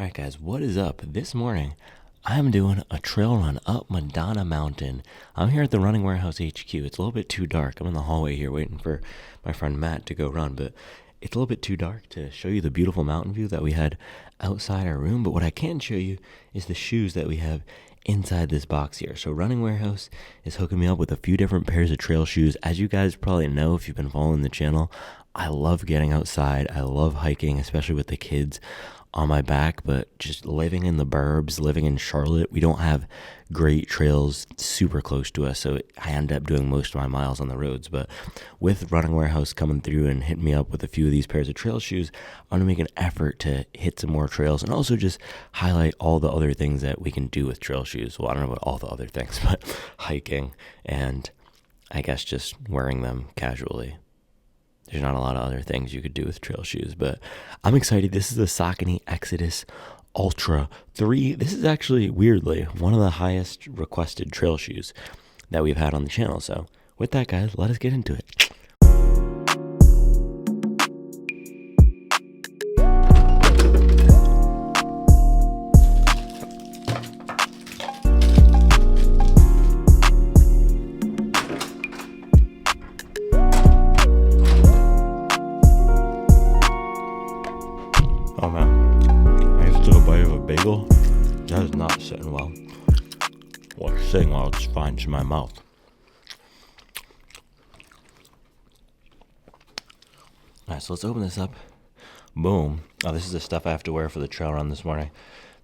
Alright guys, what is up? This morning, I'm doing a trail run up Madonna Mountain. I'm here at the Running Warehouse HQ. It's a little bit too dark. I'm in the hallway here waiting for my friend Matt to go run, but it's a little bit too dark to show you the beautiful mountain view that we had outside our room. But what I can show you is the shoes that we have inside this box here. So Running Warehouse is hooking me up with a few different pairs of trail shoes. As you guys probably know if you've been following the channel, I love getting outside. I love hiking, especially with the kids on my back, but just living in the burbs, living in Charlotte, we don't have great trails super close to us, so I end up doing most of my miles on the roads. But with Running Warehouse coming through and hitting me up with a few of these pairs of trail shoes, I'm going to make an effort to hit some more trails and also just highlight all the other things that we can do with trail shoes. Well, I don't know about all the other things, but hiking and I guess just wearing them casually. There's not a lot of other things you could do with trail shoes, but I'm excited. This is the Saucony Xodus Ultra 3. This is actually, weirdly, one of the highest requested trail shoes that we've had on the channel. So with that, guys, let us get into it. Oh man, I just took a bite of a bagel. That is not sitting well. Well, it's sitting well, it's fine to my mouth. Alright, so let's open this up. Boom. Oh, this is the stuff I have to wear for the trail run this morning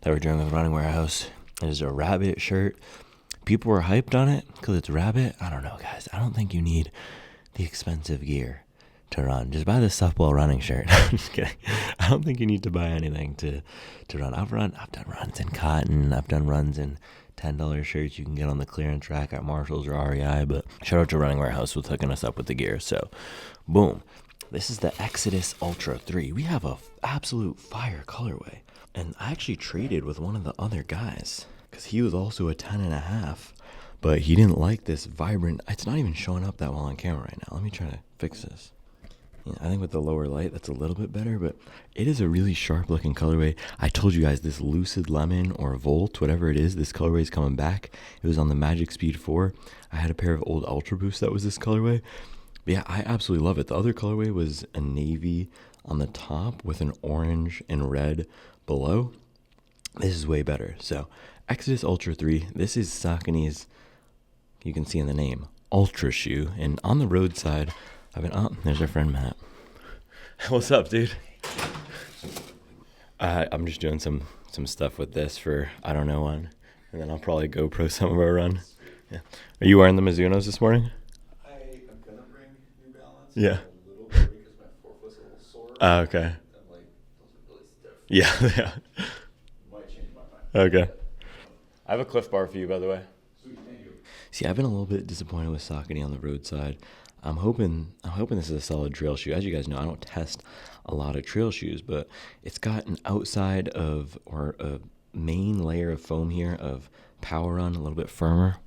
that we're doing with Running Warehouse. It is a rabbit shirt. People were hyped on it because it's rabbit. I don't know, guys. I don't think you need the expensive gear to run. Just buy the Stuffball running shirt. I'm just kidding. I don't think you need to buy anything to run. I've done runs in cotton. I've done runs in $10 shirts you can get on the clearance rack at Marshalls or REI. But shout out to Running Warehouse with hooking us up with the gear. So, boom. This is the Xodus Ultra 3. We have a absolute fire colorway. And I actually traded with one of the other guys because he was also a 10.5. But he didn't like this vibrant. It's not even showing up that well on camera right now. Let me try to fix this. I think with the lower light, that's a little bit better, but it is a really sharp looking colorway. I told you guys this Lucid Lemon or Volt, whatever it is, this colorway is coming back. It was on the Magic Speed 4. I had a pair of old Ultra Boosts that was this colorway. But yeah, I absolutely love it. The other colorway was a navy on the top with an orange and red below. This is way better. So Xodus Ultra 3, this is Saucony's, you can see in the name, Ultra shoe. And on the roadside, there's our friend Matt. What's up, dude? I'm just doing some stuff with this for I don't know when, and then I'll probably GoPro some of our run. Yeah. Are you wearing the Mizunos this morning? I am gonna bring New Balance. Yeah. A little bit because my forefoot's a little sore. Okay. I'm like, those are really stiff. Yeah. Might change my mind. Okay. I have a Cliff Bar for you, by the way. Sweet, thank you. See, I've been a little bit disappointed with Saucony on the roadside. I'm hoping this is a solid trail shoe. As you guys know, I don't test a lot of trail shoes, but it's got an outside of, or a main layer of foam here of Power Run, a little bit firmer.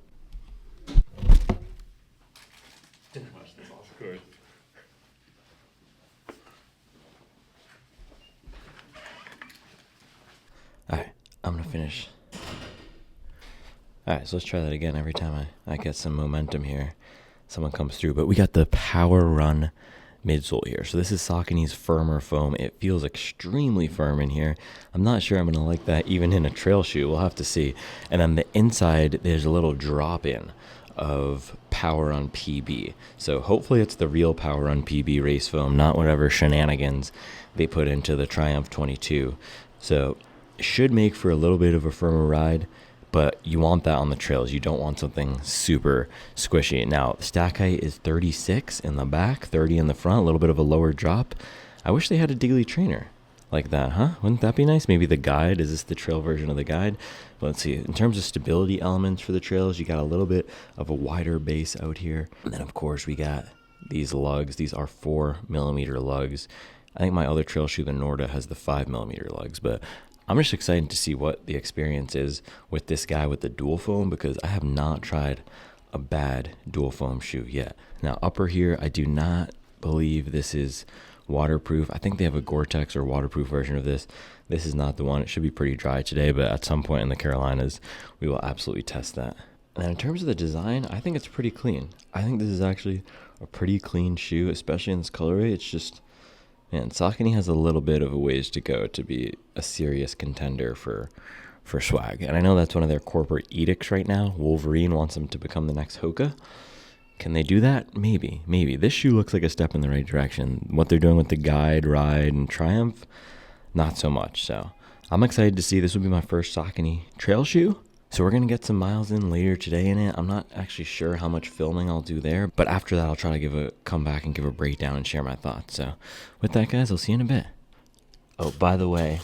Didn't watch this off record. Alright, I'm going to finish. Alright, so let's try that again. Every time I get some momentum here, someone comes through. But we got the Power Run midsole here. So this is Saucony's firmer foam. It feels extremely firm in here. I'm not sure I'm going to like that even in a trail shoe. We'll have to see. And then the inside, there's a little drop in of Power Run PB. So hopefully it's the real Power Run PB race foam, not whatever shenanigans they put into the Triumph 22. So it should make for a little bit of a firmer ride, but you want that on the trails. You don't want something super squishy. Now, the stack height is 36 in the back, 30 in the front, a little bit of a lower drop. I wish they had a daily trainer like that, huh? Wouldn't that be nice? Maybe the guide, is this the trail version of the guide? But let's see, in terms of stability elements for the trails, you got a little bit of a wider base out here. And then, of course, we got these lugs. These are 4mm lugs. I think my other trail shoe, the Norda, has the 5mm lugs, but I'm just excited to see what the experience is with this guy with the dual foam, because I have not tried a bad dual foam shoe yet. Now, upper here, I do not believe this is waterproof. I think they have a Gore-Tex or waterproof version of this. This is not the one. It should be pretty dry today, but at some point in the Carolinas, we will absolutely test that. And in terms of the design, I think it's pretty clean. I think this is actually a pretty clean shoe, especially in this colorway. It's just, man, Saucony has a little bit of a ways to go to be a serious contender for swag. And I know that's one of their corporate edicts right now. Wolverine wants them to become the next Hoka. Can they do that? Maybe. This shoe looks like a step in the right direction. What they're doing with the Guide, Ride, and Triumph, not so much. So I'm excited to see. This will be my first Saucony trail shoe. So we're going to get some miles in later today in it. I'm not actually sure how much filming I'll do there, but after that I'll try to come back and give a breakdown and share my thoughts. So with that, guys, I'll see you in a bit. Oh, by the way,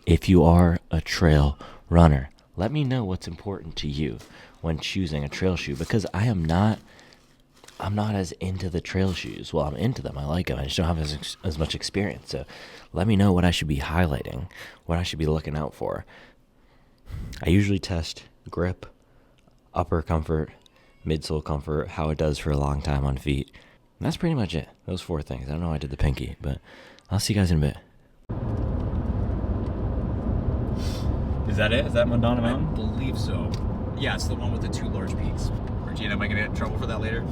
if you are a trail runner, let me know what's important to you when choosing a trail shoe, because I'm not as into the trail shoes. Well, I'm into them. I like them. I just don't have as much experience. So let me know what I should be highlighting, what I should be looking out for. I usually test grip, upper comfort, midsole comfort, how it does for a long time on feet. And that's pretty much it. Those 4 things. I don't know why I did the pinky, but I'll see you guys in a bit. Is that it? Is that Madonna Mountain? I believe so. Yeah, it's the one with the 2 large peaks. Regina, am I going to get in trouble for that later?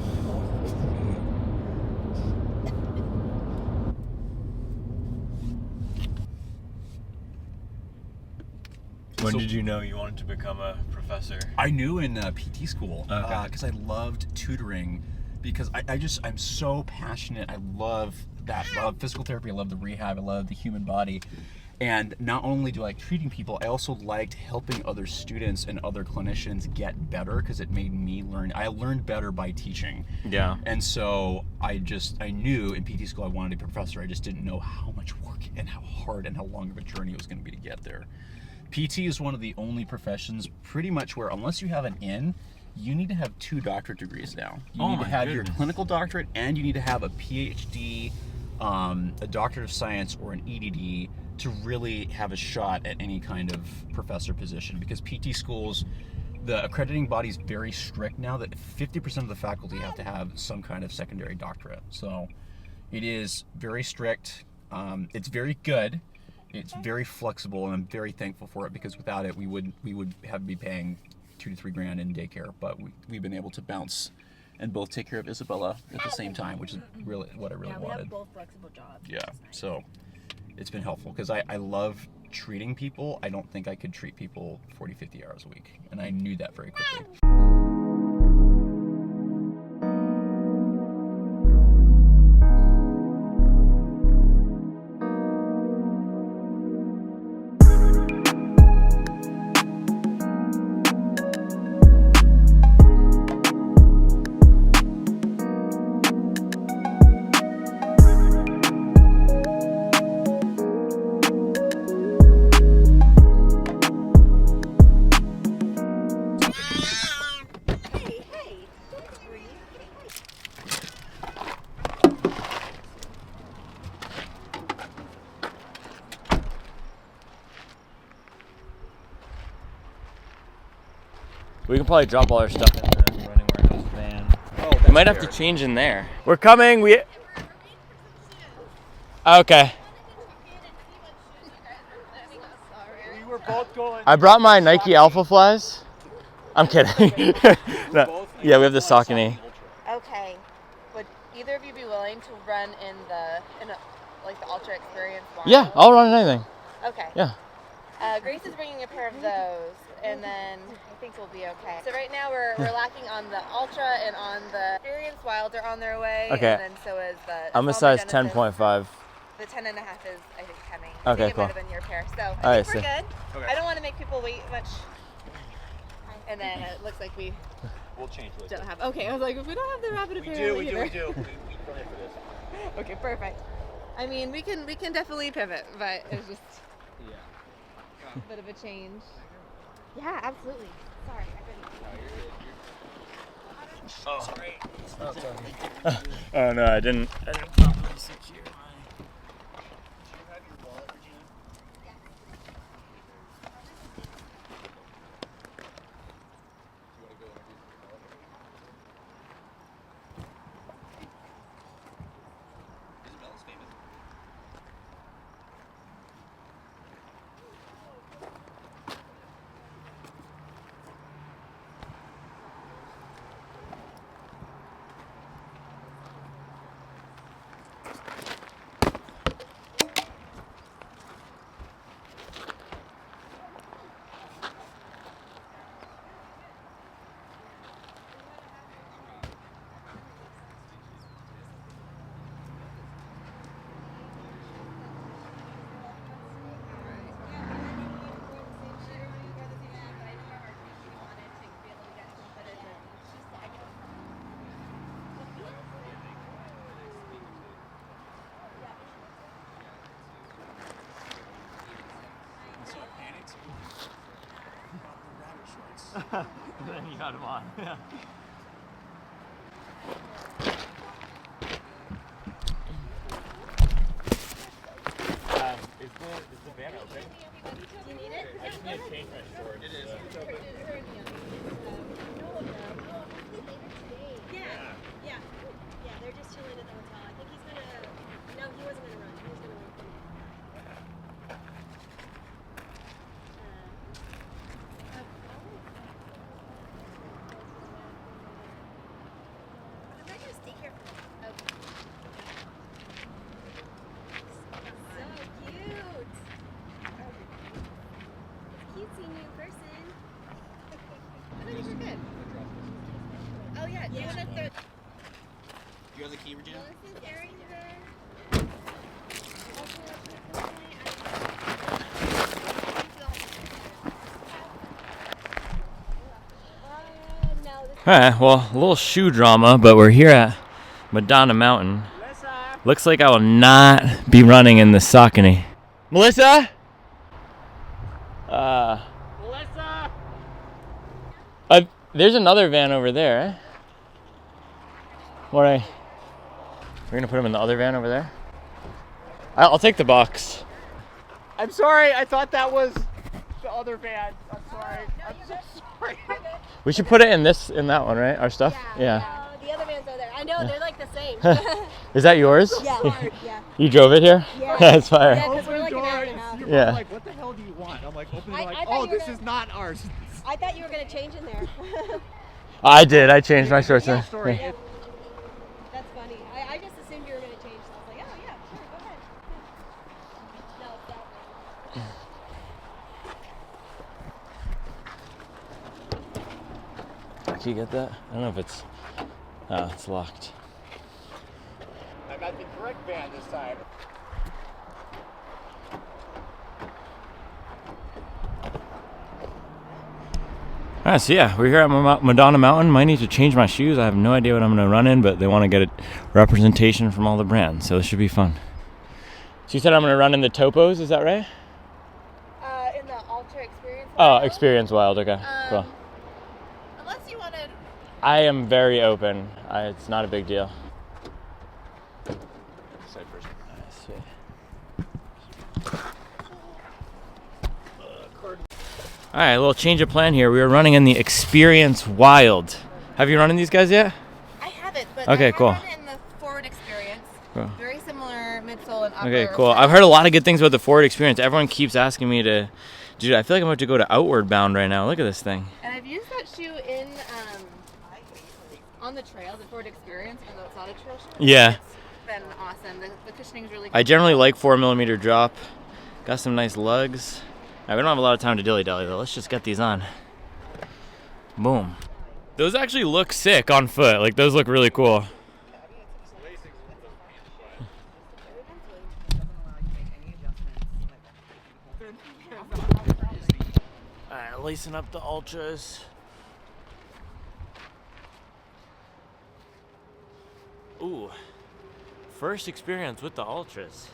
When did you know you wanted to become a professor? I knew in PT school because Okay. I loved tutoring, because I'm so passionate. I love that. I love physical therapy. I love the rehab. I love the human body. And not only do I like treating people, I also liked helping other students and other clinicians get better, because it made me learn. I learned better by teaching. Yeah. And so I knew in PT school I wanted to be a professor. I just didn't know how much work and how hard and how long of a journey it was going to be to get there. PT is one of the only professions pretty much where, unless you have an N, you need to have 2 doctorate degrees now. You need to have your clinical doctorate, and you need to have a PhD, a doctorate of science, or an EDD to really have a shot at any kind of professor position. Because PT schools, the accrediting body is very strict now that 50% of the faculty have to have some kind of secondary doctorate. So it is very strict. It's very good. It's very flexible, and I'm very thankful for it, because without it, we would have to be paying $2 to $3 grand in daycare. But we've been able to bounce and both take care of Isabella at the same time, which is really what I really wanted. We have both flexible jobs. Yeah, so it's been helpful, because I love treating people. I don't think I could treat people 40, 50 hours a week, and I knew that very quickly. We can probably drop all our stuff in the running warehouse van. Oh, We might have to change in there. We're coming. Okay. We were both going. I brought my Nike Alpha Flies. I'm kidding. No. Yeah, we have the Saucony. Okay. Would either of you be willing to run in the Altra Experience Flow? Yeah, I'll run anything. Okay. Yeah. Grace is bringing a pair of those, and then I think we'll be okay. So right now we're lacking on the Ultra and on the Experience Wild. They're on their way. Okay. And then so is the I'm a size 10.5. The 10.5 is, I think, coming. Okay, I think cool. It might have been your pair. So All I right, think we're so- good. Okay. I don't want to make people wait much. And then it looks like we We'll change later. don't have. Okay, I was like, if we don't have the rapid apparel We do. either. We plan for this. Okay, perfect. I mean, we can definitely pivot, but it's just a bit of a change. Yeah, absolutely. Sorry, I didn't. Oh no, I didn't properly secure mine. Then you got him on. Yeah. Is the van open? Do you need it? I just need to change my shorts. It is. Yeah, they're just chilling at the hotel. I think he's gonna. No, he wasn't gonna run. He was gonna wait. I'm not gonna stay here for a while. Okay. So cute. It's cute seeing you in person. I think we're good. Oh yeah, do you want to throw? You have the key, Regina? Melissa's airing there. Alright, well, a little shoe drama, but we're here at Madonna Mountain. Looks like I will not be running in the Saucony. Melissa? Melissa! There's another van over there, eh? We're gonna put him in the other van over there? I'll take the box. I'm sorry, I thought that was the other van. I'm sorry. I'm so sorry. We should put it in that one, right? Our stuff? Yeah. The other vans are there. I know, they're like the same. Is that yours? Yeah. You drove it here? Yeah. That's fire. Yeah, because we're like an hour and a half. Yeah. Like, what the hell do you want? I'm like, opening I like, thought oh, you were this is not ours. I thought you were going to change in there. I did. I changed my shorts. Yeah. Story. Yeah. That's funny. I just assumed you were going to change, so I was like, oh, yeah, sure, go ahead. Yeah. No, it's that way. Can you get that? I don't know if it's... Oh, it's locked. I got the correct van this time. Alright, so yeah, we're here at Madonna Mountain. Might need to change my shoes. I have no idea what I'm going to run in, but they want to get a representation from all the brands, so this should be fun. So you said I'm going to run in the Topos, is that right? In the Altra Experience Oh, Flow? Experience Wild, okay, cool. Unless you want to. I am very open. It's not a big deal. Alright, a little change of plan here. We are running in the Experience Wild. Have you run in these guys yet? I haven't, but Okay, I cool. run in the Forward Experience. Cool. Very similar midsole and upper. Okay, cool. I've heard a lot of good things about the Forward Experience. Everyone keeps asking me to... Dude, I feel like I'm about to go to Outward Bound right now. Look at this thing. And I've used that shoe in on the trail, the Forward Experience, although it's not a trail shoe. Yeah. It's been awesome. The cushioning's really I generally like 4mm drop. Got some nice lugs. All right, we don't have a lot of time to dilly-dally though. Let's just get these on. Boom. Those actually look sick on foot. Like, those look really cool. Alright, lacing up the Ultras. Ooh. First experience with the Ultras.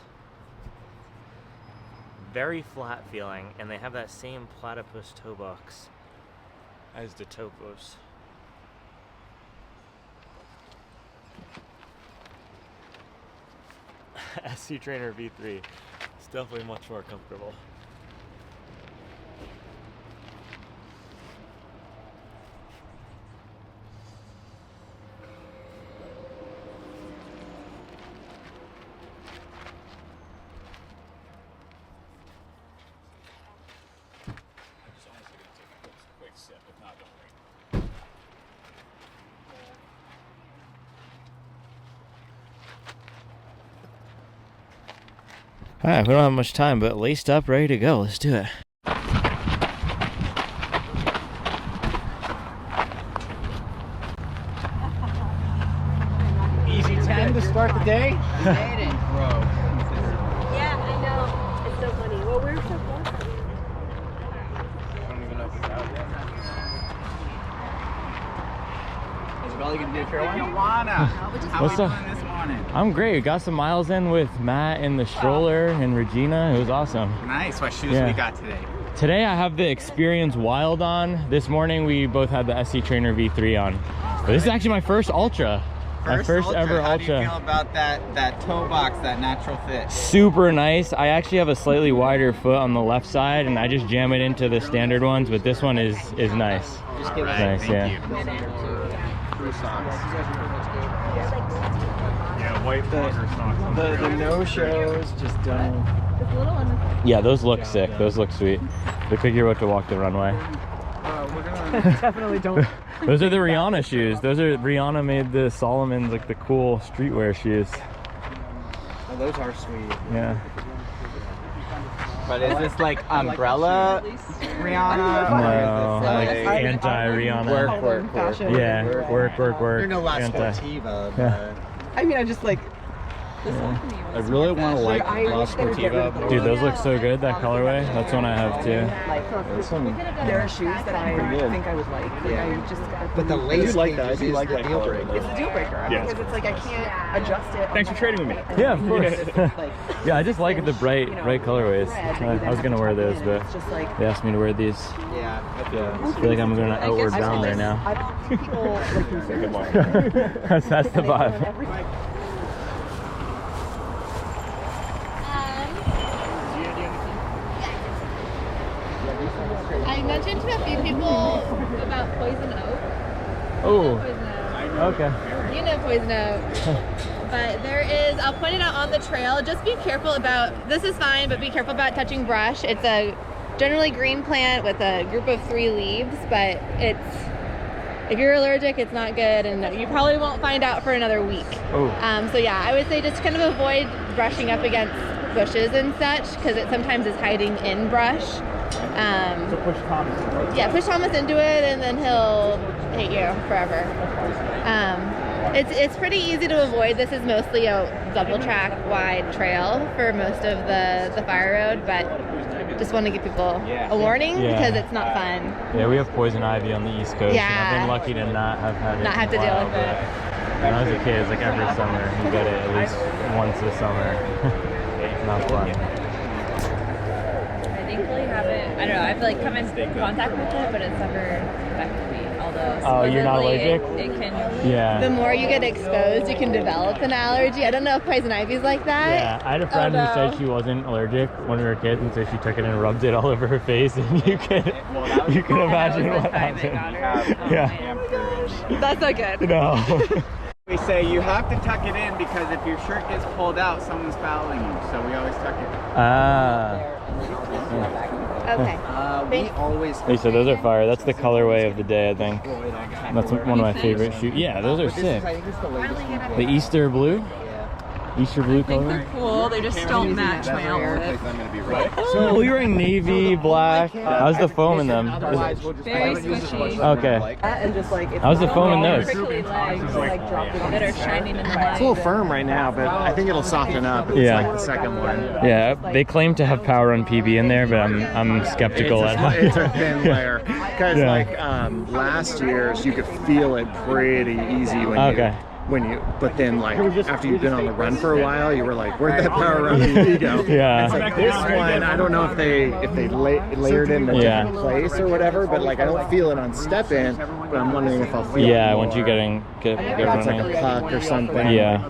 Very flat feeling, and they have that same platypus toe box as the Topos. SC Trainer V3. It's definitely much more comfortable. Alright, we don't have much time, but laced up, ready to go. Let's do it. Easy 10 to start the day. Yeah, I know. It's so funny. Well, we're so close. I don't even know if it's out yet. Is it all you can do, Carolina? How What's we up? doing this morning? I'm great. Got some miles in with Matt in the stroller and Regina. It was awesome. Nice. What shoes Yeah. we got today? Today I have the Experience Wild on. This morning we both had the SC Trainer V3 on. But this is actually my first Ultra. My first ever How do you Ultra. feel about that toe box, that natural fit? Super nice. I actually have a slightly wider foot on the left side, and I just jam it into the standard ones, but this one is nice. Nice, yeah. Yeah, white flogger socks. The no-shows just don't. Yeah, those look sick. Those look sweet. Look like you're about to walk the runway. Definitely don't. Those are the Rihanna shoes. Those are Rihanna made the Salomons, like the cool streetwear shoes. Oh, those are sweet. Yeah. But is this like umbrella Rihanna? No, Or like is this like anti-Rihanna. work? Yeah, work. You're no La Anti. Sportiva, Yeah. but I mean, I just like. I really want to like La Sportiva. Dude, those look so good, that colorway. That's one I have too. There are shoes that I think I would like. I just got But the lace like that. I is do like the that deal color. breaker. it's a deal breaker Yeah. because it's like I can't adjust it. Thanks for trading with me. Yeah, of course. Yeah, I just like the bright colorways. I was gonna wear those, but It's just like they asked me to wear these. Yeah. I feel like I'm gonna outward bound there now. I don't think people like consider That's the vibe. I mentioned to a few people about poison oak. Oh, Poison oak. okay. You know poison oak. But there is, I'll point it out on the trail. Just be careful about, this is fine, but be careful about touching brush. It's a generally green plant with a group of 3 leaves, but if you're allergic, it's not good, and you probably won't find out for another week. Oh. So yeah, I would say just kind of avoid brushing up against bushes and such, because it sometimes is hiding in brush. So push Thomas. Yeah, push Thomas into it, and then he'll hate you forever. It's pretty easy to avoid. This is mostly a double track wide trail for most of the fire road, but just want to give people a warning because it's not fun. Yeah, we have poison ivy on the East Coast. Yeah. And I've been lucky to not have had it. Not have to in a deal while, with it. but When I was a kid, it's like every summer you get it at least once a summer. Not fun. I thankfully haven't, I don't know, I've like come in contact with it, but it's never affected me. Although Oh, you're not supposedly allergic? It can. Yeah. The more you get exposed, you can develop an allergy. I don't know if poison ivy's like that. Yeah, I had a friend who said she wasn't allergic when we were kids, and so she took it and rubbed it all over her face, and you can imagine what happened. Yeah. That's not good. No. We say you have to tuck it in because if your shirt gets pulled out, someone's fouling you. So we always tuck it. Okay. We always. Hey, so those are fire. That's the colorway of the day, I think. That's one of my favorite shoes. Yeah, those are sick. The Easter blue? Easter blue color? Cool, they just don't match my outfit. So you're wearing navy, black. How's the foam in them? Very squishy. Okay. and just like it's How's the foam in those? Prickly legs that are shining in the light. It's a little firm right now, but I think it'll soften up. It's Yeah. like the second one. Yeah, they claim to have power on PB in there, but I'm skeptical at how. It's a thin layer. Because Yeah. like last year's, you could feel it pretty easy but then like after you've been on the run for a while, you were like, where'd that power run PB go? Yeah. It's like this one, I don't know if they layered in a different place or whatever, but like I don't feel it on step in, but I'm wondering if I'll feel it Yeah, more. once you get if it's like a puck or something. Yeah.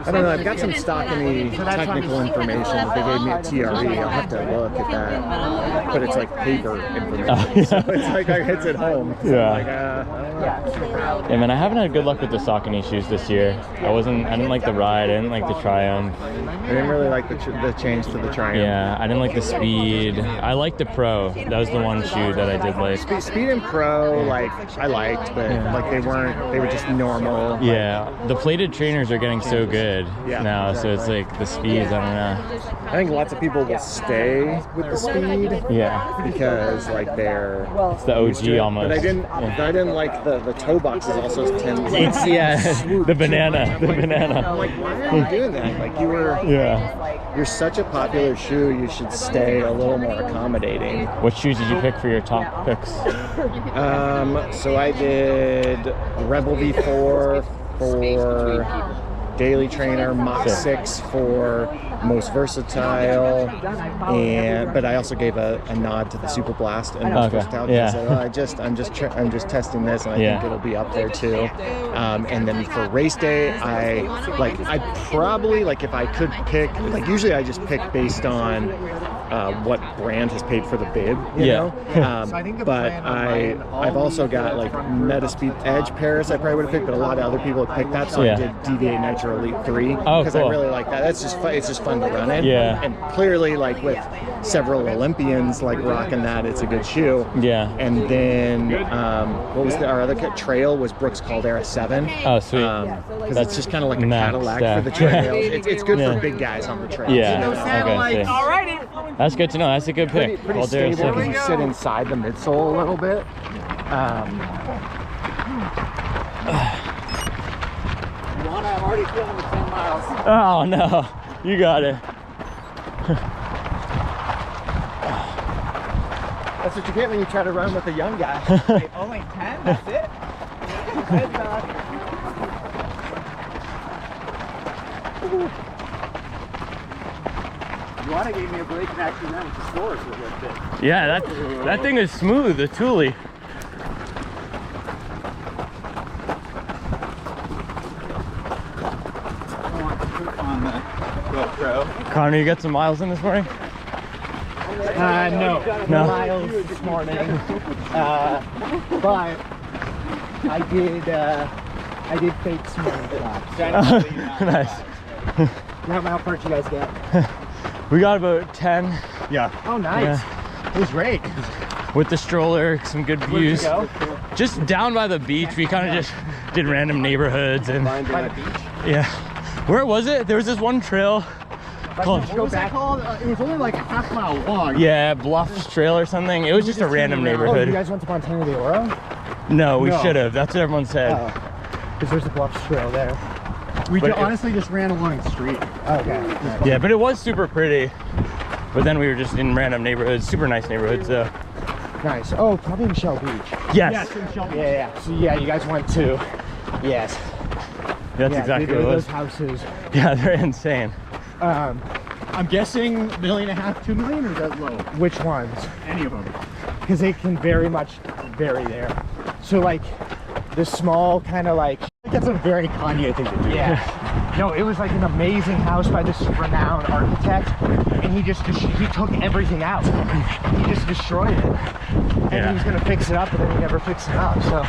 I don't know, I've got some Saucony technical information that they gave me at TRE. I'll have to look at that. But it's like paper information. So it's like it's at home. So Yeah. I'm like, Yeah, man, I haven't had good luck with the Saucony shoes this year. I didn't like the ride. I didn't like the Triumph. I didn't really like the change to the Triumph. Yeah, I didn't like the Speed. I liked the Pro. That was the one shoe that I did like. Speed and Pro, like I liked, but like they were just normal. Yeah, the plated trainers are getting so good now, so it's like the Speeds, I don't know. I think lots of people will stay with the Speed. Yeah. Because like they're It's the OG almost. But I didn't like the toe boxes also tend to It's, the banana. I'm like, why are you doing that? Like you're such a popular shoe, you should stay a little more accommodating. What shoes did you pick for your top picks? So I did Rebel V4 for daily trainer, Mach 6 for most versatile, but I also gave a nod to the Super Blast and most versatile. So I'm just testing this, and I think it'll be up there too. And then for race day, I probably, like, if I could pick, like, usually I just pick based on what brand has paid for the bib, you know? But I've also got like Metaspeed Edge Paris I probably would have picked, but a lot of other people have picked that, so I did Deviate Nitro Elite 3 because I really like that. That's just fun. It's just fun to run in. And clearly, like, with several Olympians like rocking that, it's a good shoe. And then what was our other trail was Brooks Caldera 7. Oh, sweet. Because it's just kind of like a Cadillac for the trails. It's good for big guys on the trails. Okay, alrighty. That's good to know. That's a good pick. Pretty stable. You can sit inside the midsole a little bit. I'm already feeling the 10 miles. Oh no, you got it. That's what you get when you try to run with a young guy. Wait, only 10? That's it? You want to give me a break and actually run with the stores for a little bit. Yeah, that thing is smooth, the Thule. Connor, you got some miles in this morning? No miles this morning. But I did fake some morning shots. Nice. How far did you guys get? We got about 10. Yeah. Oh, nice. It was great. With the stroller, some good views. Just down by the beach. We kind of just did random neighborhoods and. By the beach. Yeah. Where was it? There was this one trail called. What was that called? It was only like a half-mile long. Yeah, Bluffs Trail or something. It was just a random neighborhood. Oh, you guys went to Montana de Oro? No, we should have. That's what everyone said. Because there's a Bluffs Trail there. We honestly just ran along the street. Okay. Yeah, but it was super pretty. But then we were just in random neighborhoods, super nice neighborhoods. Nice. Oh, probably Michelle Beach. Yes. Yeah. So yeah, you guys went to. Yes. That's exactly what it was. Those houses. Yeah, they're insane. I'm guessing $1.5 million, $2 million, or is that low? Which ones? Any of them. Because they can very much vary there. So like the small kind of like. That's a very Kanye thing to do. Yeah. No, it was like an amazing house by this renowned architect, and he took everything out. He just destroyed it, and he was gonna fix it up, but then he never fixed it up. So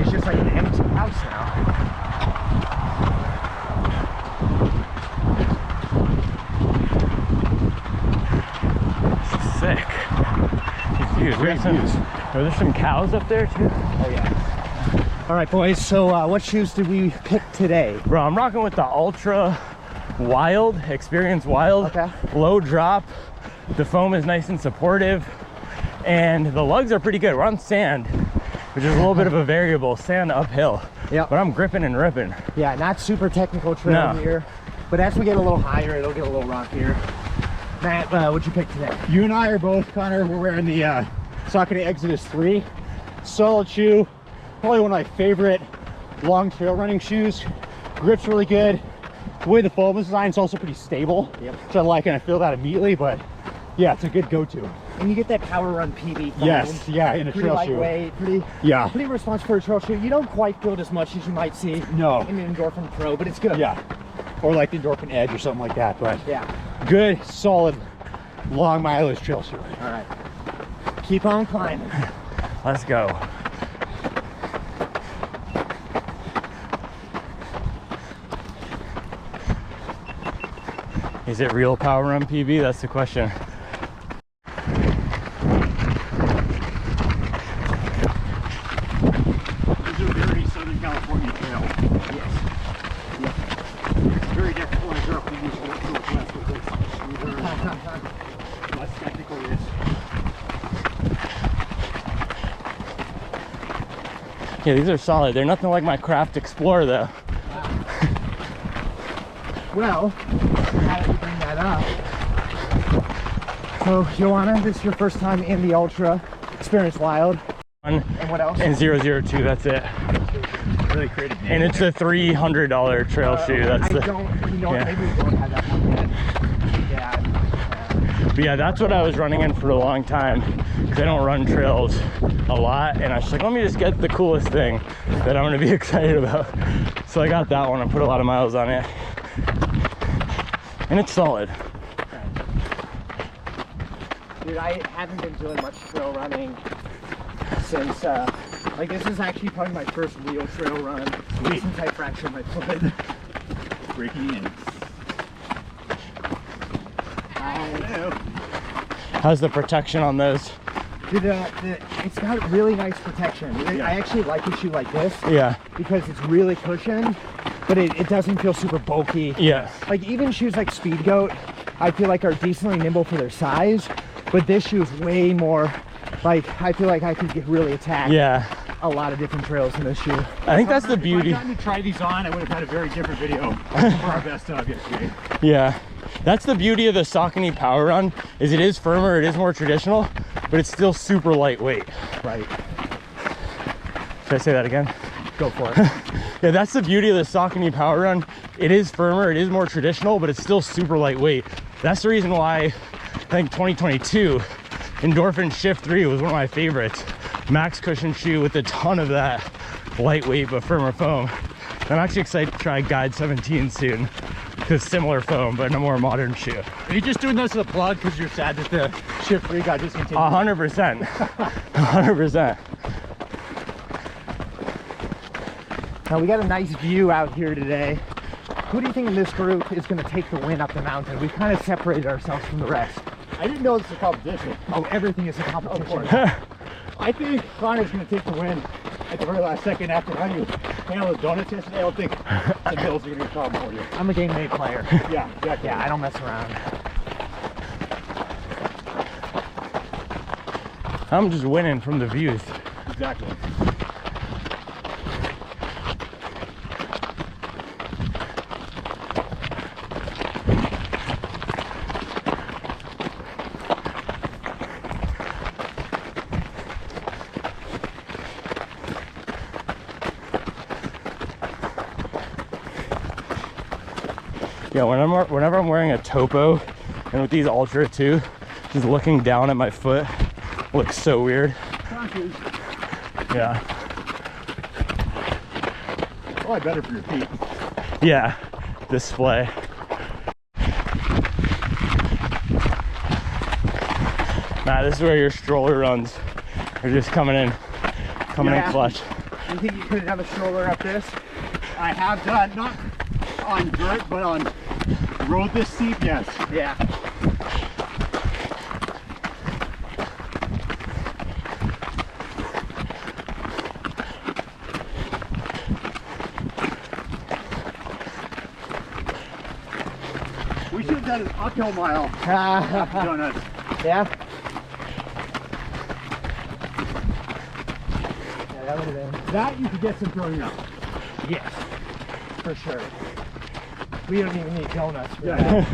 it's just like an empty house now. Sick. These views. Are there some cows up there too? Oh yeah. All right, boys. So what shoes did we pick today? Bro, I'm rocking with the Ultra Experience Wild. Okay. Low drop. The foam is nice and supportive, and the lugs are pretty good. We're on sand, which is a little bit of a variable. Sand uphill. Yeah. But I'm gripping and ripping. Yeah, not super technical trail here, but as we get a little higher, it'll get a little rockier. Matt, what'd you pick today? You and I are both, Connor, we're wearing the Saucont Xodus 3. Solid shoe. Probably one of my favorite long trail running shoes. Grip's really good. The way the foam is designed is also pretty stable. Yep. So I like it, and I feel that immediately, but yeah, it's a good go-to. And you get that power run PB foam. Yes, yeah, in a trail shoe. Pretty lightweight, pretty responsive for a trail shoe. You don't quite feel it as much as you might see in an Endorphin Pro, but it's good. Yeah, or like the Endorphin Edge or something like that, but yeah. Good, solid, long mileage trail shoe. All right, keep on climbing. Let's go. Is it real power run PB? That's the question. This is a very Southern California trail. Yes. Yep. Very difficult to drop the usual Northwest with this. Less technical it is. Yeah, these are solid. They're nothing like my Craft Explorer though. Well, now that you bring that up, so Joanna, this is your first time in the Ultra Experience Wild. And what else? And 002, that's it. really creative name. And it's a $300 trail shoe. That's the. Maybe we don't have that one yet. Yeah. But yeah, that's what I was running in for a long time, because I don't run trails a lot, and I was like, let me just get the coolest thing that I'm going to be excited about. So I got that one and put a lot of miles on it, and it's solid. Dude, I haven't been doing much trail running since, like, this is actually probably my first real trail run since I fractured my foot. Breaking in. How's the protection on those? Dude, it's got really nice protection. I actually like a shoe like this. Yeah. Because it's really cushioned, but it doesn't feel super bulky. Yeah. Like even shoes like Speed Goat, I feel like are decently nimble for their size, but this shoe is way more, like, I feel like I could get really attacked. Yeah. A lot of different trails in this shoe. I think that's the beauty. If I gotten to try these on, I would have had a very different video for our best of yesterday. Yeah. That's the beauty of the Saucony Power Run, is it is firmer, it is more traditional, but it's still super lightweight. Right. Should I say that again? Go for it. Yeah, that's the beauty of the Saucony Power Run. It is firmer, it is more traditional, but it's still super lightweight. That's the reason why I think 2022 Endorphin Shift 3 was one of my favorites. Max cushion shoe with a ton of that lightweight but firmer foam. I'm actually excited to try Guide 17 soon, because similar foam but in a more modern shoe. Are you just doing this as a plug because you're sad that the Shift 3 got discontinued? 100%. 100%. Now we got a nice view out here today. Who do you think in this group is going to take the win up the mountain? We've kind of separated ourselves from the rest. I didn't know this was a competition. Oh, everything is a competition. Of course. I think Connor's going to take the win at the very last second after how you handled the donuts yesterday. I don't think the hills are going to be a problem for you. I'm a game day player. Yeah, exactly. Yeah, I don't mess around. I'm just winning from the views. Exactly. Yeah, whenever I'm wearing a topo and with these Ultra too, just looking down at my foot looks so weird. Yeah. Probably better for your feet. Yeah, display. Nah, this is where your stroller runs are just coming in clutch. You think you could have done a stroller up this? I have done, not on dirt, but on road this steep, yes. Yeah. We should have done an uphill mile after donuts. Yeah? Yeah, that would have been. That you could get some throwing up. Yes, for sure. We don't even need donuts for Yeah. that.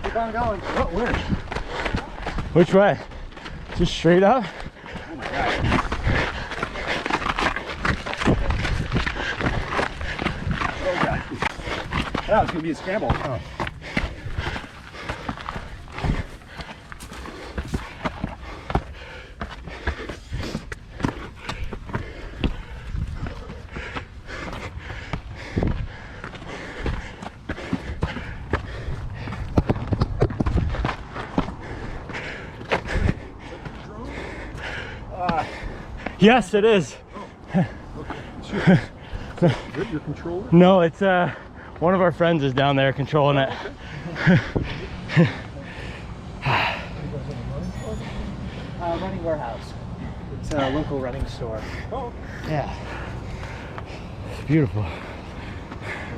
Keep on going. Oh, where? Which way? Just straight up? Oh my God. Oh God. That was gonna be a scramble. Oh. Yes, it is. Your controller? No, it's one of our friends is down there controlling it. Running warehouse. It's a local running store. Oh. Yeah. It's beautiful.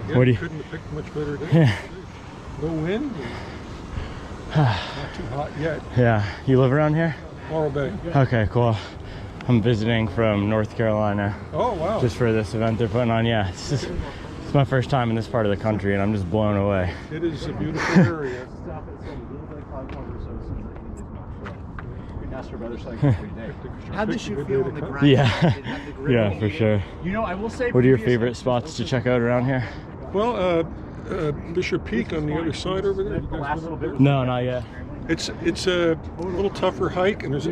Yeah, What do you? couldn't have picked a much better day. Yeah. No wind. Not too hot yet. Yeah. You live around here? Morro Bay. Okay, cool. I'm visiting from North Carolina. Oh, wow. Just for this event they're putting on. Yeah, it's my first time in this part of the country, and I'm just blown away. It is a beautiful area. How'd the shoe feel on the ground? Yeah, yeah, for sure. You know, I will say. What are your favorite spots to check out around here? Well, Bishop Peak on the other side over there. You guys been up there? No, not yet. It's a little tougher hike, and it's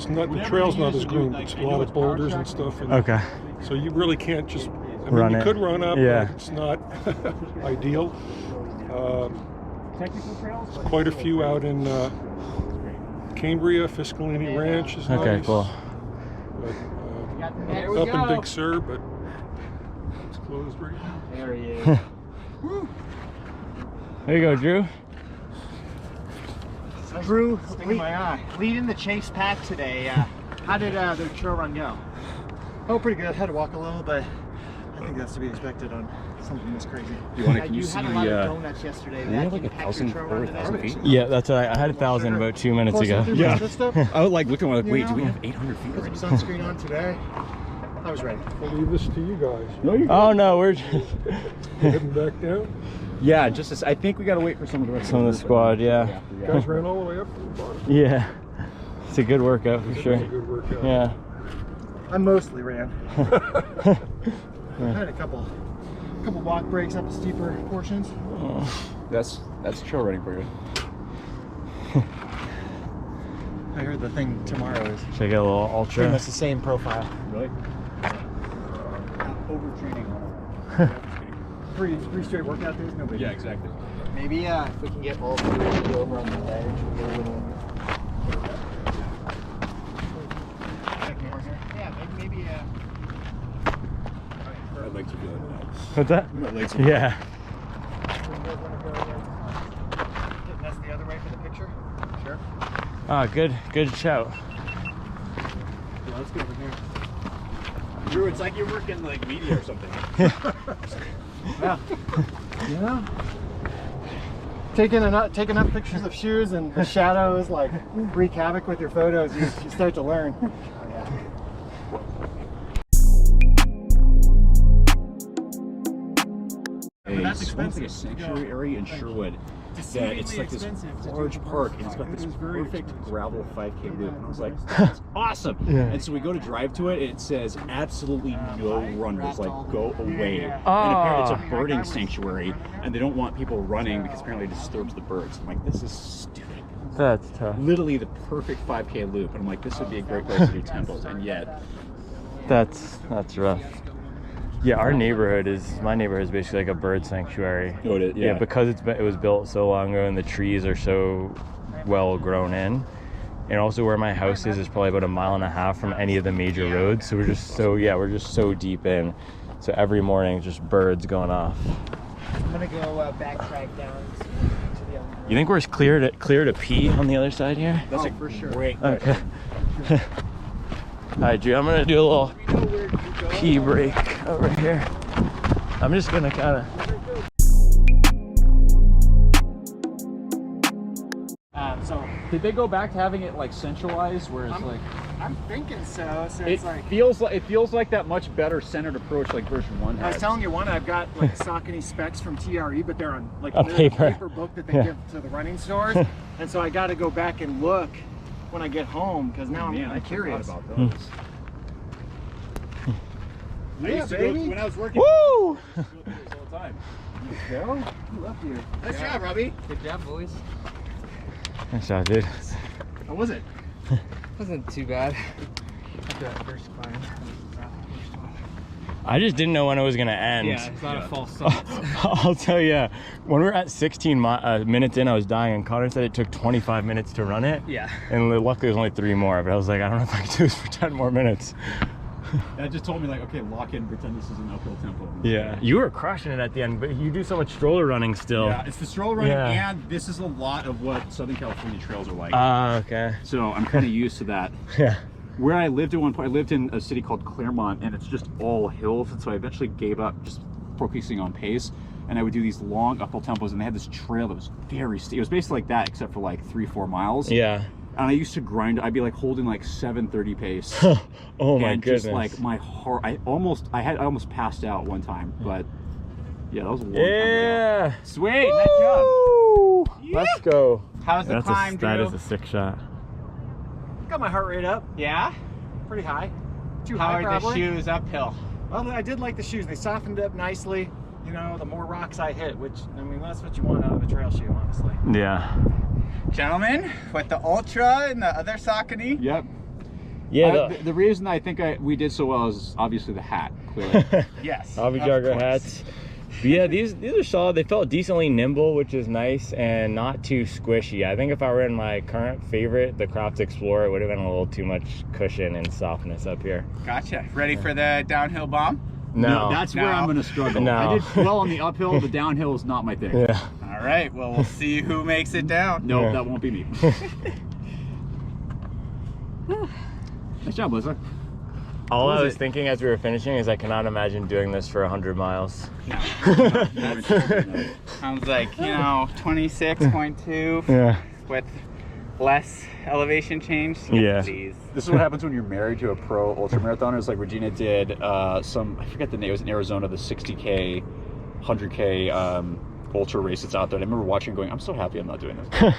not, the trail's not as groomed. It's a lot of boulders and stuff. And okay. So you really can't just, run you it. could run up, yeah. but it's not ideal. Quite a few out in Cambria, Fiscalini Ranch is nice. Okay, cool. But, up in Big Sur, but it's closed right now. There he is. There you go, Drew. Drew, leading the chase pack today. How did the trail run go? Oh, pretty good. Had to walk a little, but I think that's to be expected on something this crazy. You had a lot of donuts yesterday. We have like 1,000 feet. Yeah, that's what I had 1,000 about 2 minutes ago. Yeah. I was like looking like, wait, do we have 800 feet Put already? some sunscreen on today. I was ready. I'll leave this to you guys. No, you're Oh no, we're just heading back down. Yeah, just I think we gotta wait for some of the rest some of the squad. Yeah. You guys ran all the way up to the bottom. Yeah. It's a good workout for sure. It's a good workout. Yeah. I mostly ran. I had a couple walk breaks up steeper portions. That's trail running for you. I heard the thing tomorrow is Check out a little pretty ultra. much the same profile. Really? Overtraining on it. Three straight workout days, no big. Yeah, exactly. Maybe if we can get all three over on the ledge, we'll get a little. Yeah, maybe. My legs are feeling now. What's that? My legs are Yeah. That's the other way for the picture. Sure. Ah, good shout. Yeah, let's go over here. Drew, it's like you're working like media or something. Yeah. You know, taking enough pictures of shoes and the shadows like wreak havoc with your photos, you start to learn. That's expensive. It's like a sanctuary area in Sherwood. That it's like this large park, and it's got this perfect gravel 5K loop. And I was like, that's awesome. Yeah. And so we go to drive to it, and it says absolutely no runners, like go away. And Oh. apparently it's a birding sanctuary, and they don't want people running because apparently it disturbs the birds. I'm like, this is stupid. That's tough. Literally the perfect 5K loop, and I'm like, this would be a great place to do tempos, and yet That's rough. Yeah, my neighborhood is basically like a bird sanctuary. Oh, it is? Yeah, because it was built so long ago and the trees are so well grown in. And also where my house is probably about 1.5 miles from any of the major roads. So we're just so deep in. So every morning it's just birds going off. I'm gonna go backtrack down to the other. You think we're clear to pee on the other side here? that's for sure. great. Okay. All right, Drew, I'm gonna do a little pee break over here. I'm just gonna kind of. So Did they go back to having it like centralized, whereas I'm thinking so. So it it's like feels like that much better centered approach like version 1 has. I was telling you one. I've got like Saucony specs from TRE, but they're on like A literally paper. paper book that they give to the running stores, and so I got to go back and look when I get home because now I'm curious about those. I used to go when I was working. Woo! all the time. Go. Love you. Nice job, Robbie. Good job, boys. Nice job, dude. How was it? Wasn't too bad. After that first climb. I just didn't know when it was gonna end. Yeah, it's not a false sense. I'll tell you, when we were at 16 minutes in, I was dying, and Connor said it took 25 minutes to run it. Yeah. And luckily, it was only 3 more. But I was like, I don't know if I can do this for 10 more minutes. That just told me like, okay, lock in, pretend this is an uphill tempo. Yeah. You were crushing it at the end, but you do so much stroller running still. Yeah, it's the stroll running, Yeah. and this is a lot of what Southern California trails are like. Ah, okay. So I'm kind of used to that. Yeah. Where I lived at one point, I lived in a city called Claremont, and it's just all hills, and so I eventually gave up just focusing on pace, and I would do these long uphill tempos, and they had this trail that was very steep. It was basically like that, except for like 3-4 miles. Yeah. and I used to grind. I'd be like holding like 7:30 pace. Oh my and goodness! Just like my heart, I almost passed out one time, but yeah, that was a long time ago. Sweet, nice job. Let's go. How's the climb, Drew? That is a sick shot. Got my heart rate up. Yeah? Pretty high. Too How high, are probably. the shoes uphill? Well, I did like the shoes. They softened up nicely. You know, the more rocks I hit, which, I mean, that's what you want out of a trail shoe, honestly. Yeah. Gentlemen, with the Ultra and the other Saucony. Yep. Yeah. The reason I think we did so well is obviously the hat, clearly. Yes. Hobby jogger hats. But yeah, these are solid. They felt decently nimble, which is nice, and not too squishy. I think if I were in my current favorite, the Crocs Explorer, it would have been a little too much cushion and softness up here. Gotcha. Ready for the downhill bomb? No. That's where I'm going to struggle. No. I did well on the uphill. The downhill is not my thing. Yeah. All right. Well, we'll see who makes it down. No, Yeah. that won't be me. Nice job, Melissa. All I was thinking as we were finishing is I cannot imagine doing this for 100 miles. Sounds like, 26.2 Yeah. with less elevation change. Yeah. Please. This is what happens when you're married to a pro ultramarathoner. Like Regina did I forget the name, it was in Arizona, the 60K, 100K ultra race that's out there. And I remember watching going, I'm so happy I'm not doing this.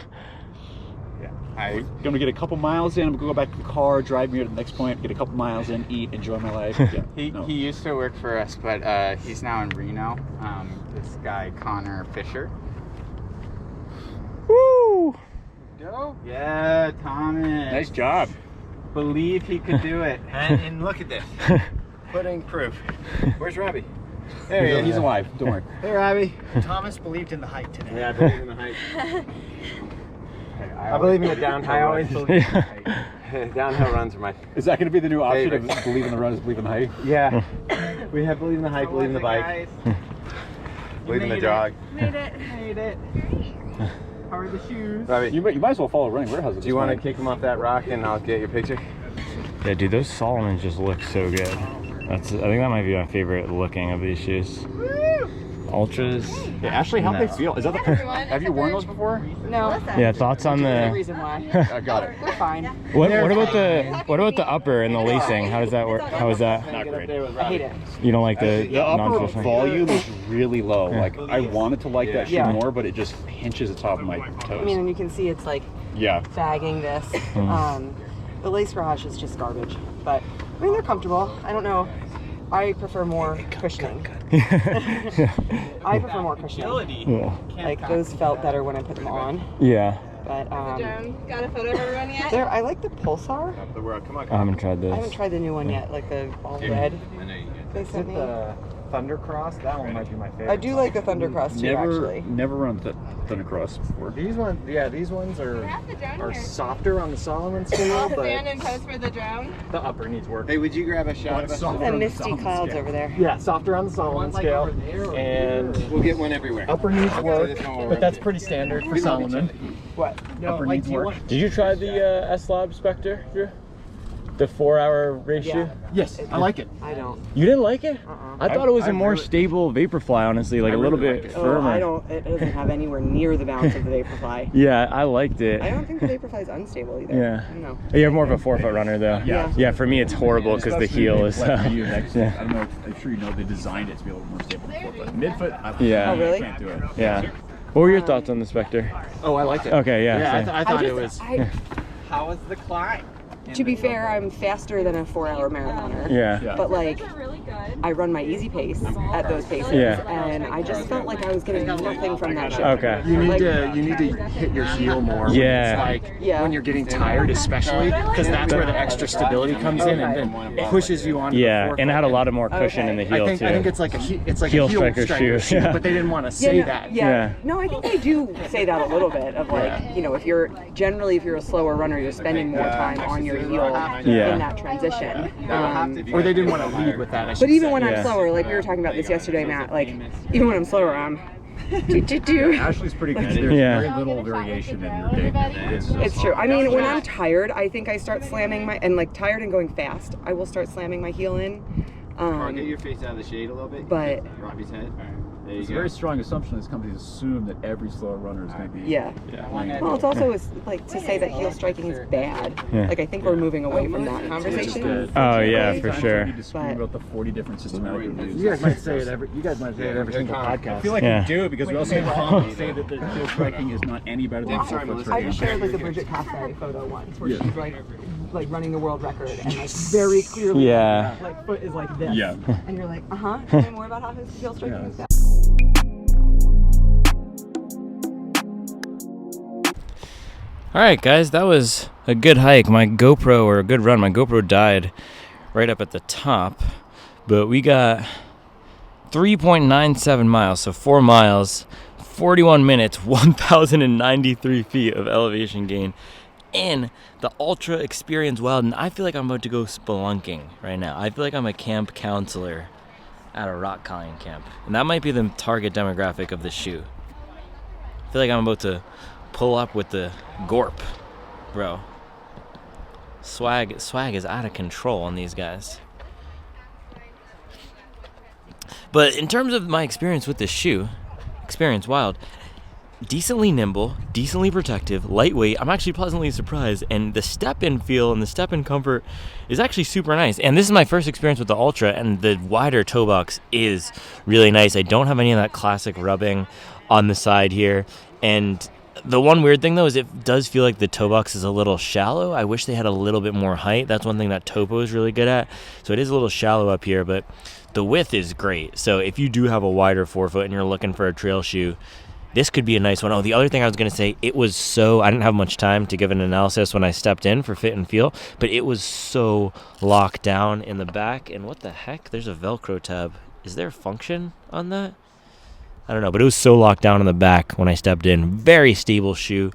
I'm gonna get a couple miles in, I'm gonna go back to the car, drive me to the next point, get a couple miles in, eat, enjoy my life. Yeah, He used to work for us, but he's now in Reno. This guy, Connor Fisher. Woo! Go. Yeah, Thomas. Nice job. Believe he could do it. and look at this. Putting proof. Where's Robbie? There he is. He's alive. Don't worry. Hey, Robbie. Thomas believed in the height today. Yeah, I believe in the height. I believe in the downhill. I always believe in the height. Downhill runs are my Is that going to be the new option favorite. of believe in the run is believe in the height? Yeah. We have believe in the height, believe in the bike, believe in the jog. Made it. Made it. How are the shoes? Robbie, You might as well follow running warehouses. do you want to kick him off that rock and I'll get your picture? Yeah, dude, those Salomons just look so good. I think that might be my favorite looking of these shoes. Ultras. Yeah, Ashley, how do No. they feel? Is that the have you worn those before? No. Yeah, thoughts on The the reason why. I got it. They're fine. what about the upper and the lacing? How does that work? How is that? Not great. I hate it. You don't like the The upper non-traditional? volume is really low. Yeah. Like I wanted to like that shoe Yeah. more, but it just pinches the top of my toes. I mean, and you can see it's like Yeah. bagging this. The lace garage is just garbage, but I mean they're comfortable. I don't know. I prefer more cushioning. I prefer more cushioning. Yeah. Like those felt better when I put them on. Yeah. But Got a photo of everyone yet? I like the Pulsar. I haven't tried I haven't this. tried the new one yet, like the all red. They sent me. The Thundercross, that one might be my favorite. I do like the Thundercross too, actually. Never run Thundercross before. These ones, yeah, these ones are softer on the Salomon scale, but post for the drone. the upper needs work. Hey, would you grab a shot of us? The misty clouds over there. Yeah, softer on the Salomon scale, and We'll get one everywhere. upper needs work, but that's pretty standard for Salomon. What? Upper needs work. Did you try the S-Lab Spectur, Drew? The 4-hour race shoe? Yes, I like it. I don't. You didn't like it? I thought it was a more stable Vaporfly, honestly, like a little bit firmer. I don't. It doesn't have anywhere near the bounce of the Vaporfly. Yeah, I liked it. I don't think the Vaporfly is unstable either. Yeah. I don't know. You're more of a 4-foot runner, though. Yeah. Yeah, for me, it's horrible because the heel is. I don't know. I'm sure you know they designed it to be a little more stable than forefoot. Midfoot, Yeah. Oh, really? can't do it. Yeah. What were your thoughts on the Spectur? Oh, I liked it. Okay, yeah. Yeah, same. I thought it was. How was the climb? To be fair, I'm faster than a 4-hour marathoner. Yeah. But like, I run my easy pace at those paces, Yeah. and I just felt like I was getting nothing from that shoe. Okay. You need to hit your heel more. when Yeah. It's like Yeah. when you're getting tired, especially because that's where the extra stability comes in and then pushes you on. Yeah, and it had a lot of more cushion in the heel, I too. think it's like a Heel striker shoe, yeah. but they didn't want to say no, that. Yeah. No, I think they do say that a little bit of like, if you're a slower runner, you're spending more time on your heel Yeah. in that transition. Or they didn't want to lead with that. I But should even say. when I'm slower, like we were talking about this yesterday, Matt, like even when I'm slower, I'm Ashley's pretty good. There's very little variation in your gait. It's true. I mean, when I'm tired, I think I start slamming tired and going fast, I will start slamming my heel in. Get your face out of the shade a little bit. But Robbie's head. It's a very strong assumption these companies assume that every slow runner is going to be. Yeah. Well, it's also like to say that heel striking is bad. Yeah. Like I think we're moving away from that conversation. Oh yeah, for sure. You disagree about the 40 different systematic reviews. You guys might say it every single podcast. I feel like Yeah. we do because we also say that the heel striking is not any better than foot I just shared like the Bridget Cafe photo once where she's like running the world record and like very clearly Yeah. like foot is like this. Yeah. And you're like, tell me more about how his heel striking is bad. All right, guys, that was a good hike. My GoPro, or a good run, my GoPro died right up at the top, but we got 3.97 miles, so 4 miles, 41 minutes, 1,093 feet of elevation gain in the Altra Experience Wild, and I feel like I'm about to go spelunking right now. I feel like I'm a camp counselor at a rock climbing camp, and that might be the target demographic of the shoe. I feel like I'm about to pull up with the Gorp, bro. Swag is out of control on these guys. But in terms of my experience with this shoe, Experience Wild, decently nimble, decently protective, lightweight. I'm actually pleasantly surprised, and the step-in feel and the step-in comfort is actually super nice. And this is my first experience with the Ultra, and the wider toe box is really nice. I don't have any of that classic rubbing on the side here, and the one weird thing, though, is it does feel like the toe box is a little shallow. I wish they had a little bit more height. That's one thing that Topo is really good at. So it is a little shallow up here, but the width is great. So if you do have a wider forefoot and you're looking for a trail shoe, this could be a nice one. Oh, the other thing I was going to say, I didn't have much time to give an analysis when I stepped in for fit and feel, but it was so locked down in the back. And what the heck? There's a Velcro tab. Is there a function on that? I don't know, but it was so locked down in the back when I stepped in. Very stable shoe.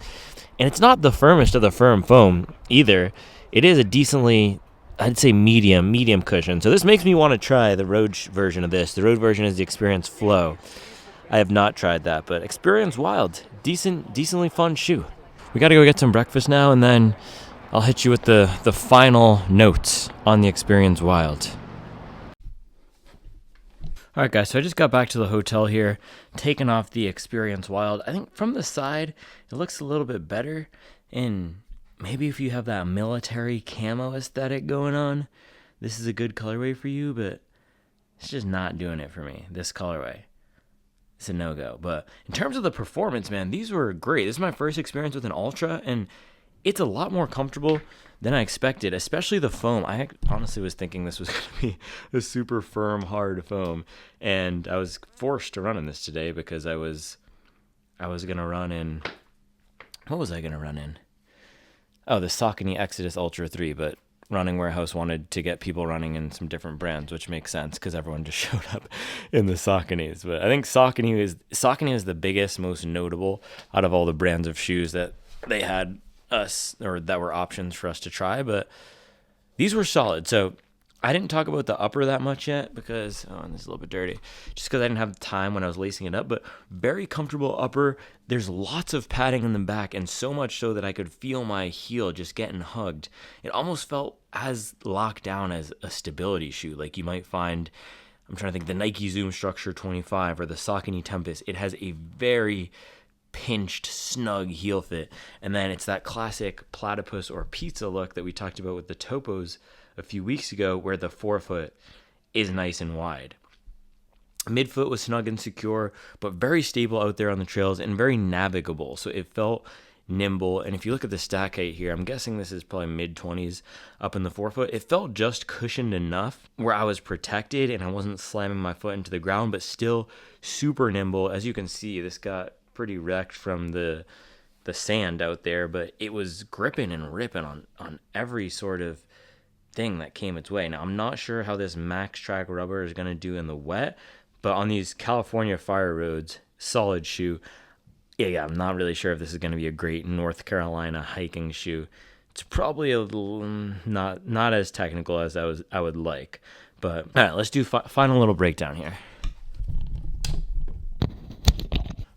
And it's not the firmest of the firm foam either. It is a decently, I'd say medium cushion. So this makes me want to try the road version of this. The road version is the Experience Flow. I have not tried that, but Experience Wild, decently fun shoe. We got to go get some breakfast now, and then I'll hit you with the final notes on the Experience Wild. All right, guys, so I just got back to the hotel here, taking off the Experience Wild. I think from the side, it looks a little bit better, and maybe if you have that military camo aesthetic going on, this is a good colorway for you, but it's just not doing it for me, this colorway. It's a no-go. But in terms of the performance, man, these were great. This is my first experience with an Ultra, and it's a lot more comfortable than I expected, especially the foam. I honestly was thinking this was going to be a super firm, hard foam, and I was forced to run in this today because I was going to run in, what was I going to run in? Oh, the Saucony Xodus Ultra 3, but Running Warehouse wanted to get people running in some different brands, which makes sense because everyone just showed up in the Sauconys. But I think Saucony is the biggest, most notable out of all the brands of shoes that they had us, or that were options for us to try. But these were solid. So I didn't talk about the upper that much yet because, and this is a little bit dirty, just because I didn't have time when I was lacing it up, but very comfortable upper. There's lots of padding in the back, and so much so that I could feel my heel just getting hugged. It almost felt as locked down as a stability shoe, like you might find, I'm trying to think, the Nike Zoom Structure 25 or the Saucony Tempest. It has a very pinched, snug heel fit, and then it's that classic platypus or pizza look that we talked about with the Topos a few weeks ago, where the forefoot is nice and wide. Midfoot was snug and secure, but very stable out there on the trails and very navigable. So it felt nimble. And if you look at the stack height here, I'm guessing this is probably mid-20s up in the forefoot. It felt just cushioned enough where I was protected and I wasn't slamming my foot into the ground, but still super nimble. As you can see, this got pretty wrecked from the sand out there, but it was gripping and ripping on every sort of thing that came its way. Now, I'm not sure how this Max Track rubber is going to do in the wet, but on these California fire roads, solid shoe. Yeah, I'm not really sure if this is going to be a great North Carolina hiking shoe. It's probably a little, not as technical as I would like. But all right, let's do final little breakdown here.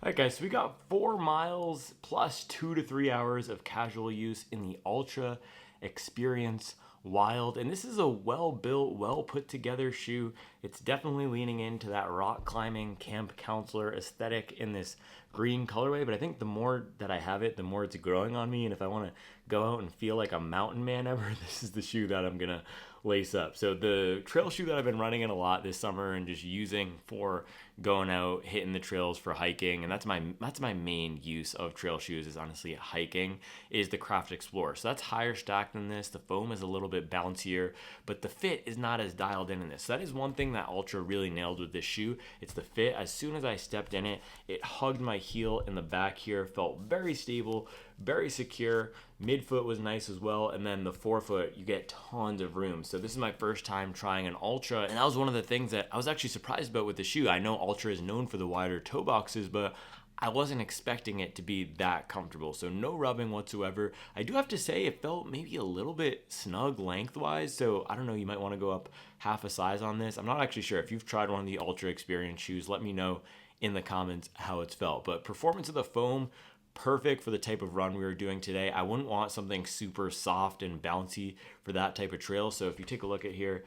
All right, guys, so we got 4 miles plus 2 to 3 hours of casual use in the Ultra Experience Wild, and this is a well-built, well-put-together shoe. It's definitely leaning into that rock climbing camp counselor aesthetic in this green colorway, but I think the more that I have it, the more it's growing on me, and if I want to go out and feel like a mountain man ever, this is the shoe that I'm gonna lace up. So the trail shoe that I've been running in a lot this summer and just using for going out, hitting the trails for hiking, and that's my main use of trail shoes is honestly hiking, is the Craft Explorer. So that's higher stack than this. The foam is a little bit bouncier, but the fit is not as dialed in this. So that is one thing that Ultra really nailed with this shoe. It's the fit. As soon as I stepped in it, it hugged my heel in the back here, felt very stable, very secure. Midfoot was nice as well, and then the forefoot, you get tons of room. So this is my first time trying an Ultra, and that was one of the things that I was actually surprised about with the shoe. I know Ultra is known for the wider toe boxes, but I wasn't expecting it to be that comfortable. So no rubbing whatsoever. I do have to say it felt maybe a little bit snug lengthwise, so I don't know, you might want to go up half a size on this. I'm not actually sure. If you've tried one of the Ultra Experience shoes, let me know in the comments how it's felt. But performance of the foam, perfect for the type of run we were doing today. I wouldn't want something super soft and bouncy for that type of trail. So if you take a look at here,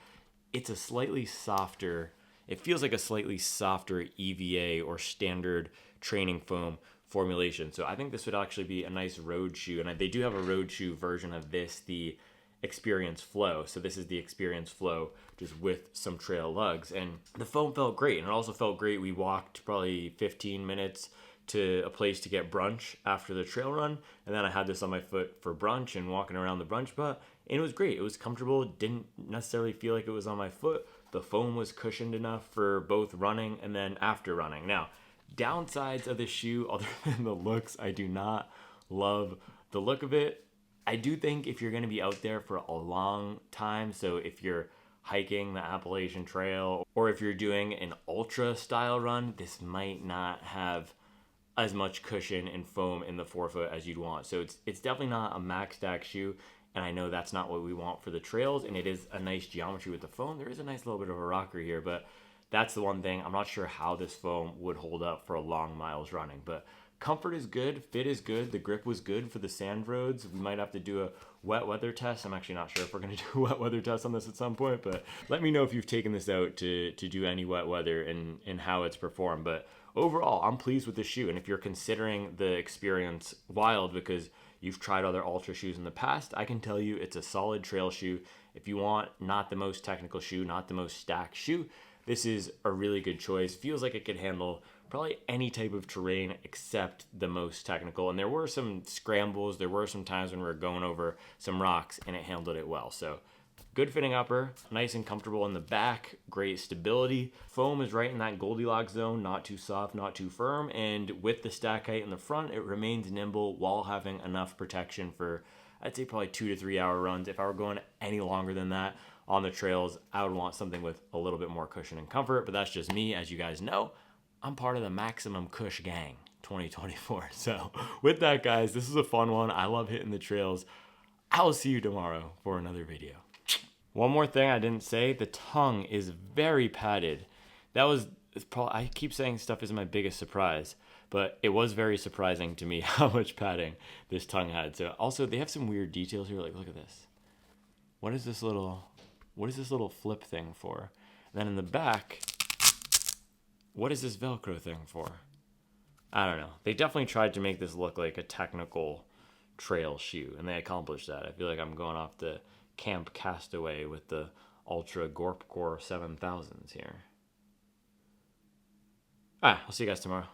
it's a slightly softer, it feels like a slightly softer EVA or standard training foam formulation. So I think this would actually be a nice road shoe. And they do have a road shoe version of this, the Experience Flow. So this is the Experience Flow just with some trail lugs. And the foam felt great. And it also felt great. We walked probably 15 minutes to a place to get brunch after the trail run, and then I had this on my foot for brunch and walking around the brunch spot, and it was great. It was comfortable, didn't necessarily feel like it was on my foot. The foam was cushioned enough for both running and then after running. Now, downsides of the shoe, other than the looks, I do not love the look of it. I do think if you're going to be out there for a long time, so if you're hiking the Appalachian Trail or if you're doing an ultra style run, this might not have as much cushion and foam in the forefoot as you'd want. So it's definitely not a max stack shoe, and I know that's not what we want for the trails, and it is a nice geometry with the foam. There is a nice little bit of a rocker here, but that's the one thing. I'm not sure how this foam would hold up for a long miles running, but comfort is good, fit is good, the grip was good for the sand roads. We might have to do a wet weather test. I'm actually not sure if we're gonna do a wet weather test on this at some point, but let me know if you've taken this out to do any wet weather and how it's performed. But overall, I'm pleased with the shoe. And if you're considering the Experience Wild because you've tried other Ultra shoes in the past, I can tell you it's a solid trail shoe. If you want not the most technical shoe, not the most stacked shoe, this is a really good choice. Feels like it could handle probably any type of terrain except the most technical. And there were some scrambles, there were some times when we were going over some rocks and it handled it well. So good fitting upper, nice and comfortable in the back, great stability. Foam is right in that Goldilocks zone, not too soft, not too firm. And with the stack height in the front, it remains nimble while having enough protection for, I'd say probably 2 to 3 hour runs. If I were going any longer than that on the trails, I would want something with a little bit more cushion and comfort, but that's just me. As you guys know, I'm part of the Maximum Cush gang 2024. So with that, guys, this is a fun one. I love hitting the trails. I will see you tomorrow for another video. One more thing I didn't say, the tongue is very padded. That was probably, I keep saying stuff is my biggest surprise, but it was very surprising to me how much padding this tongue had. So also they have some weird details here. Like, look at this. What is this little flip thing for? And then in the back, what is this Velcro thing for? I don't know. They definitely tried to make this look like a technical trail shoe, and they accomplished that. I feel like I'm going off the Camp Castaway with the Ultra Gorp Core 7000s here. All right, I'll see you guys tomorrow.